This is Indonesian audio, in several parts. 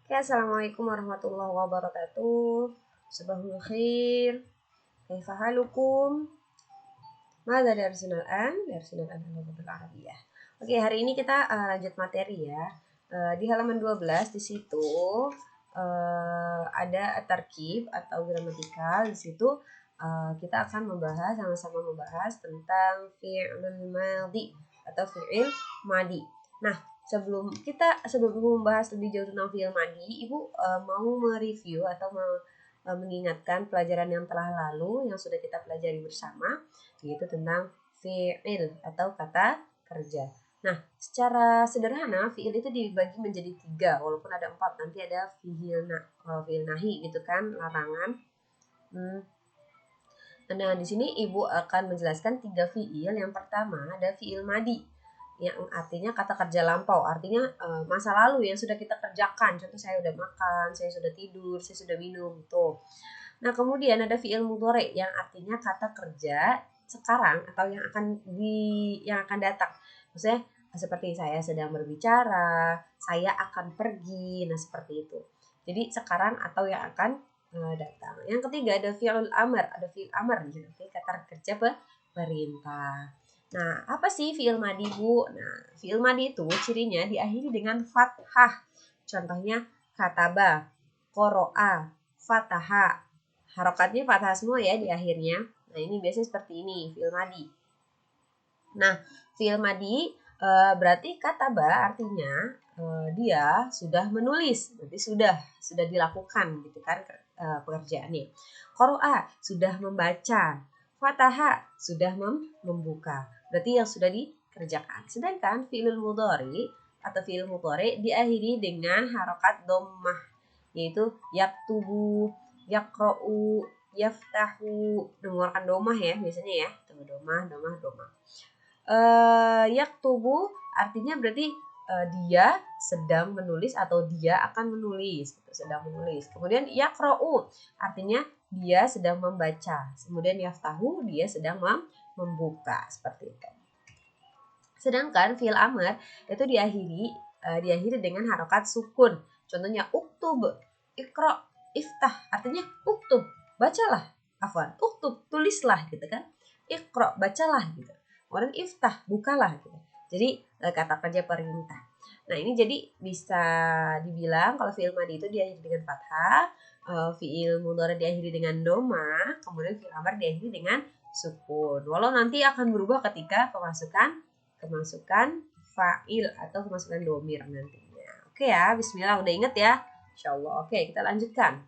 Oke, assalamualaikum warahmatullahi wabarakatuh. Sabahul khair. Kaifa halukum? Mada darsina al-an? Darsina al-an al-lughatul arabiyyah. Oke, hari ini kita lanjut materi ya. Di halaman 12 di situ ada tarkib atau gramatikal. Di situ kita akan sama-sama membahas tentang fi'il madhi atau fi'il madi. Nah, sebelum membahas lebih jauh tentang fi'il madi, Ibu mau mereview atau mengingatkan pelajaran yang telah lalu yang sudah kita pelajari bersama, yaitu tentang fi'il atau kata kerja. Nah, secara sederhana fi'il itu dibagi menjadi 3, walaupun ada 4. Nanti ada fi'il nahi gitu kan, larangan. Nah, di sini Ibu akan menjelaskan 3 fi'il. Yang pertama ada fi'il madi, yang artinya kata kerja lampau, artinya masa lalu yang sudah kita kerjakan. Contoh, saya sudah makan, saya sudah tidur, saya sudah minum tuh. Nah, kemudian ada fi'il mudhari yang artinya kata kerja sekarang atau yang akan datang. Maksudnya seperti saya sedang berbicara, saya akan pergi, nah seperti itu. Jadi sekarang atau yang akan datang. Yang ketiga ada fi'il amr, jadi kata kerja perintah. Nah, apa sih fi'il madi, Bu? Nah, fi'il madi itu cirinya diakhiri dengan fathah. Contohnya kataba, qoro'a, fataha. Harokatnya fathah semua ya di akhirnya. Nah, ini biasanya seperti ini fi'il madi. Nah, fi'il madi berarti kataba artinya dia sudah menulis, berarti sudah dilakukan gitu kan pekerjaannya. Qoro'a sudah membaca, fataha sudah membuka, berarti yang sudah dikerjakan. Sedangkan fi'il mudhari atau fi'il mudhari diakhiri dengan harokat dhammah, yaitu yaktubu, yaqra'u, yaftahu, mengeluarkan domah ya biasanya ya. Tuh, domah. Yaktubu artinya berarti dia sedang menulis atau dia akan menulis, sedang menulis. Kemudian yaqra'u artinya dia sedang membaca. Kemudian yaftahu dia sedang membuka, seperti itu. Sedangkan fi'il amr itu diakhiri dengan harokat sukun. Contohnya uktub, iqra, iftah, artinya uktub, bacalah, uktub, tulislah gitu kan. Iqra, bacalah gitu. Kemudian iftah, bukalah gitu. Jadi kata kerja perintah. Nah, ini jadi bisa dibilang kalau fi'il madi itu diakhiri dengan fathah, fi'il mudhari diakhiri dengan doma, kemudian fi'il amr diakhiri dengan sukun. Walau nanti akan berubah ketika kemasukan fa'il atau kemasukan domir nantinya. Oke ya, bismillah, udah inget ya? Insyaallah. Oke, kita lanjutkan.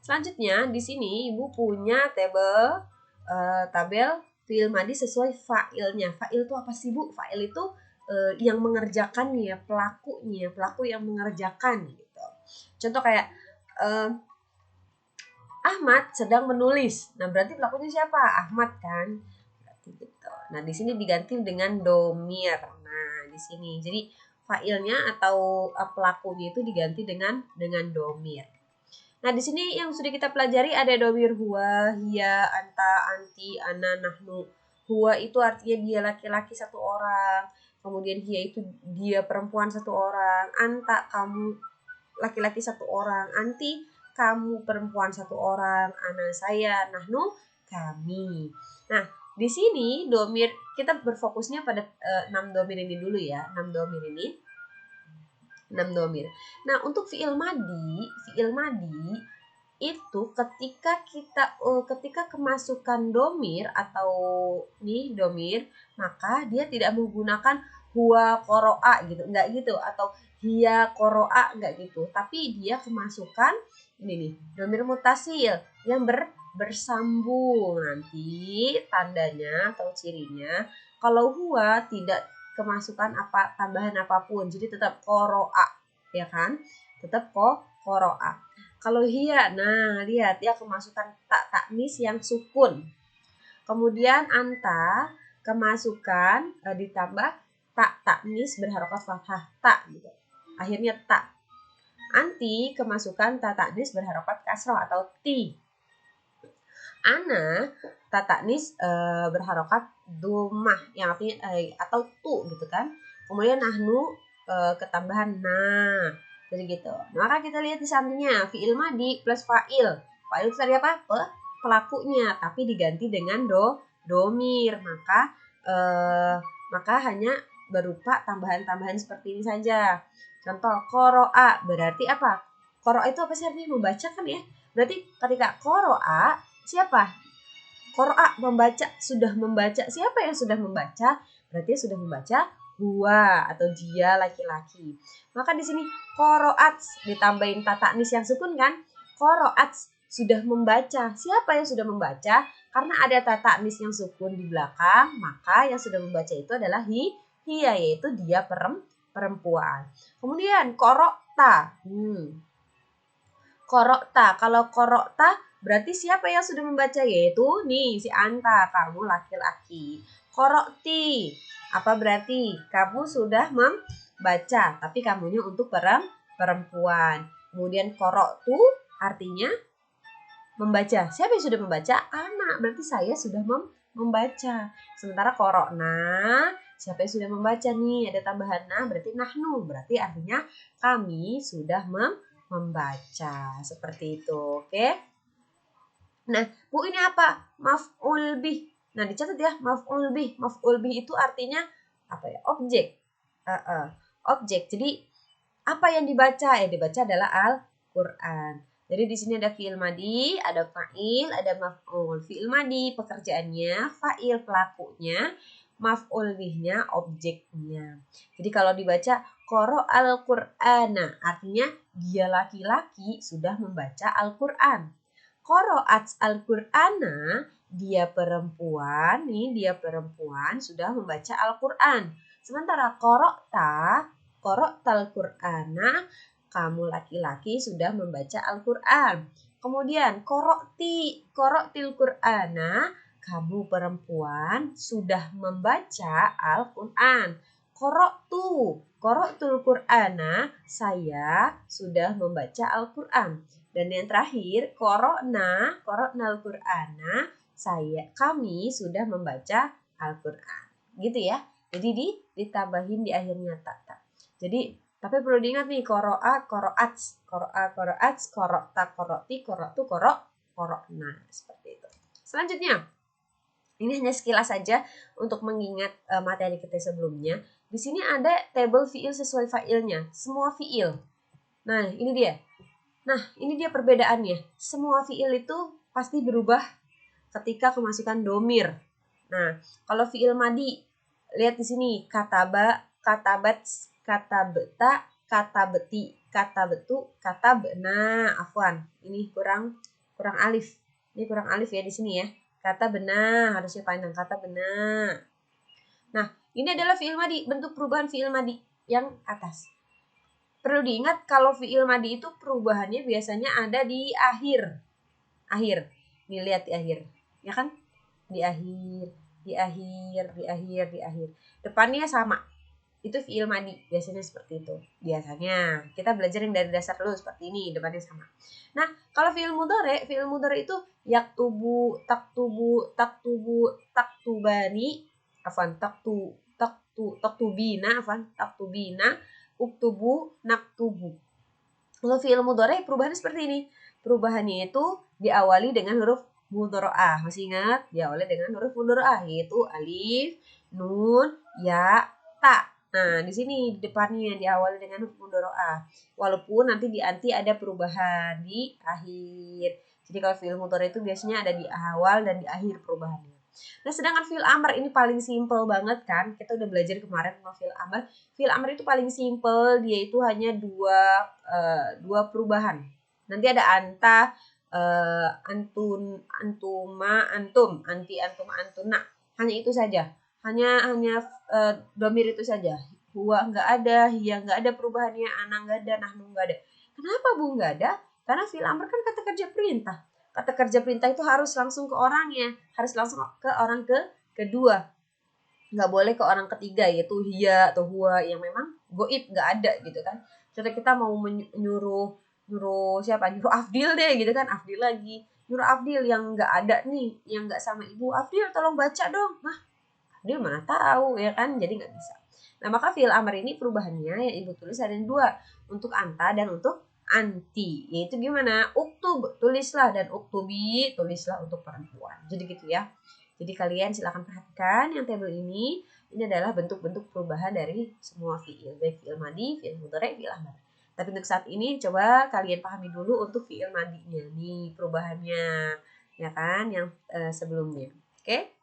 Selanjutnya di sini Ibu punya tabel fi'il madi sesuai fa'ilnya. Fa'il itu apa sih, Bu? Fa'il itu yang mengerjakannya, pelaku yang mengerjakan gitu. Contoh kayak Ahmad sedang menulis. Nah, berarti pelakunya siapa? Ahmad kan? Berarti gitu. Nah, di sini diganti dengan domir. Nah, di sini. Jadi fa'ilnya atau pelakunya itu diganti dengan domir. Nah, di sini yang sudah kita pelajari ada domir huwa, hiya, anta, anti, ana, nahnu. Huwa itu artinya dia laki-laki satu orang. Kemudian hiya itu dia perempuan satu orang. Anta, kamu laki-laki satu orang. Anti, kamu perempuan satu orang. Ana, saya. Nahnu, kami. Nah, di sini domir kita berfokusnya pada 6 domir ini dulu ya. 6 domir ini. Nah, untuk fi'il madi itu ketika kemasukan domir atau domir, maka dia tidak menggunakan huwa qoro'a gitu, enggak gitu, atau hiya qoro'a, enggak gitu, tapi dia kemasukan ini nih, domir mutasil yang bersambung. Nanti tandanya atau cirinya kalau huwa tidak kemasukan tambahan apapun, jadi tetap qoro'a ya kan, tetap qoro'a. Kalau hiya, nah lihat ya, kemasukan tak taknis yang sukun. Kemudian anta kemasukan ditambah tak taknis berharokat fathah tak gitu. Akhirnya tak. Anti kemasukan tak taknis berharokat kasrah atau ti. Ana tak taknis berharokat domah yang artinya atau tu gitu kan. Kemudian nahnu ketambahan nah. Jadi gitu. Maka kita lihat di sampingnya fiil madi plus fa'il. Fa'il itu tadi apa? Pelakunya, tapi diganti dengan domir. Maka hanya berupa tambahan-tambahan seperti ini saja. Contoh qoro'a berarti apa? Qoro'a itu apa sih artinya? Membaca kan ya? Berarti ketika qoro'a siapa? Qoro'a membaca, sudah membaca. Siapa yang sudah membaca? Berarti sudah membaca huwa atau dia laki-laki. Maka di sini qoro'at ditambahin ta ta'nis yang sukun kan? Qoro'at sudah membaca. Siapa yang sudah membaca? Karena ada ta ta'nis yang sukun di belakang, maka yang sudah membaca itu adalah hiya, yaitu dia perempuan. Kemudian qoro'ta. Qoro'ta. Kalau qoro'ta berarti siapa yang sudah membaca? Yaitu nih si Anta, kamu laki-laki. Qoro'ti. Apa berarti? Kamu sudah membaca, tapi kamunya untuk perempuan. Kemudian qoro'tu artinya membaca. Siapa yang sudah membaca? Anak. Berarti saya sudah membaca. Sementara qoro'na, siapa yang sudah membaca nih? Ada tambahan na, berarti nahnu. Berarti artinya kami sudah membaca. Seperti itu. Oke? Nah, Bu ini apa? Maf'ul bih. Nah, dicatat ya, maf'ul bih. Maf'ul bih itu artinya apa ya? Objek. Objek. Jadi apa yang dibaca? Yang dibaca adalah Al-Qur'an. Jadi di sini ada fi'il madi, ada fa'il, ada maf'ul. Fi'il madi pekerjaannya, fa'il pelakunya, maf'ul bihnya objeknya. Jadi kalau dibaca qoro al-Qur'ana, artinya dia laki-laki sudah membaca Al-Qur'an. Qoro'at al-Qur'ana, dia perempuan, nih dia perempuan sudah membaca Al-Qur'an. Sementara qoro'tal Qur'ana, kamu laki-laki sudah membaca Al-Qur'an. Kemudian qoro'til Qur'ana, kamu perempuan sudah membaca Al-Qur'an. Qoro'tul Qur'ana, saya sudah membaca Al-Qur'an. Dan yang terakhir, qoro'nal Qur'ana, kami sudah membaca Al-Qur'an. Gitu ya. Jadi ditambahin di akhirnya ta. Jadi tapi perlu diingat nih, qoro'a, qoro'ats, qoro'ta, qoro'ti, qoro'tu, qoro'na. Seperti itu. Selanjutnya, ini hanya sekilas saja untuk mengingat materi kita sebelumnya. Di sini ada tabel fiil sesuai fa'ilnya. Semua fiil. Nah, ini dia. Nah, ini dia perbedaannya. Semua fiil itu pasti berubah ketika kemasukan domir. Nah, kalau fiil madi, lihat di sini kataba, katabat, katabeta, katabeti, katabetu, katabna. Afwan, ini kurang alif. Ini kurang alif ya di sini ya. Kata benar, harusnya panjang kata benar. Nah, ini adalah fiil madi, bentuk perubahan fiil madi yang atas. Perlu diingat kalau fiil madi itu perubahannya biasanya ada di akhir. Nih lihat di akhir. Ya kan? Di akhir. Depannya sama. Itu fiil madi. Biasanya seperti itu. Biasanya. Kita belajar yang dari dasar dulu seperti ini. Depannya sama. Nah, kalau fiil mudhari itu yaktubu, taktubu, taktubani, taktubina, uktubu, naktubu. Kalau fi'il mudhari perubahannya seperti ini. Perubahannya itu diawali dengan huruf mudhari'ah. Masih ingat? Diawali dengan huruf mudhari'ah, yaitu alif, nun, ya, ta. Nah, di sini di depannya diawali dengan huruf mudhari'ah. Walaupun nanti di anti ada perubahan di akhir. Jadi kalau fi'il mudhari itu biasanya ada di awal dan di akhir perubahannya. Nah, sedangkan fi'il amr ini paling simple banget kan. Kita udah belajar kemarin tentang fi'il amr. Fi'il amr itu paling simple, dia itu hanya dua perubahan. Nanti ada anta, antun, antuma, antum, anti, antuma, antuna. Hanya itu saja. Hanya domir itu saja. Huwa enggak ada, hiya enggak ada perubahannya, ana enggak ada, nahnu enggak ada. Kenapa Bu enggak ada? Karena fi'il amr kan kata kerja perintah. Kata kerja perintah itu harus langsung ke orangnya, harus langsung ke orang kedua. Nggak boleh ke orang ketiga, yaitu hiya atau huwa yang memang goib, nggak ada gitu kan. Contoh kita mau nyuruh siapa? Nyuruh Afdil deh gitu kan, Afdil lagi. Nyuruh Afdil yang nggak ada nih, yang nggak sama ibu. Afdil tolong baca dong. Nah, Afdil mana tahu ya kan, jadi nggak bisa. Nah, maka fiil amar ini perubahannya yang Ibu tulis ada dua, untuk anta dan untuk anti. Yaitu gimana? Uktub, tulislah, dan uktubi, tulislah untuk perempuan. Jadi gitu ya. Jadi kalian silakan perhatikan yang tabel ini. Ini adalah bentuk-bentuk perubahan dari semua fiil, baik fiil madi, fiil mudhari, fiil amar. Tapi untuk saat ini coba kalian pahami dulu untuk fiil madinya nih perubahannya, ya kan, yang sebelumnya. Oke?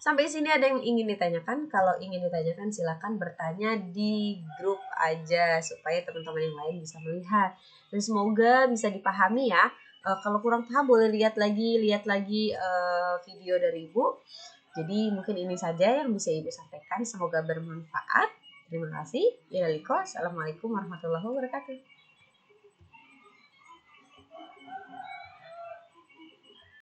Sampai sini ada yang ingin ditanyakan? Kalau ingin ditanyakan silakan bertanya di grup aja supaya teman-teman yang lain bisa melihat. Dan semoga bisa dipahami ya. Kalau kurang paham boleh lihat lagi video dari Ibu. Jadi mungkin ini saja yang bisa Ibu sampaikan. Semoga bermanfaat. Terima kasih. Assalamualaikum warahmatullahi wabarakatuh.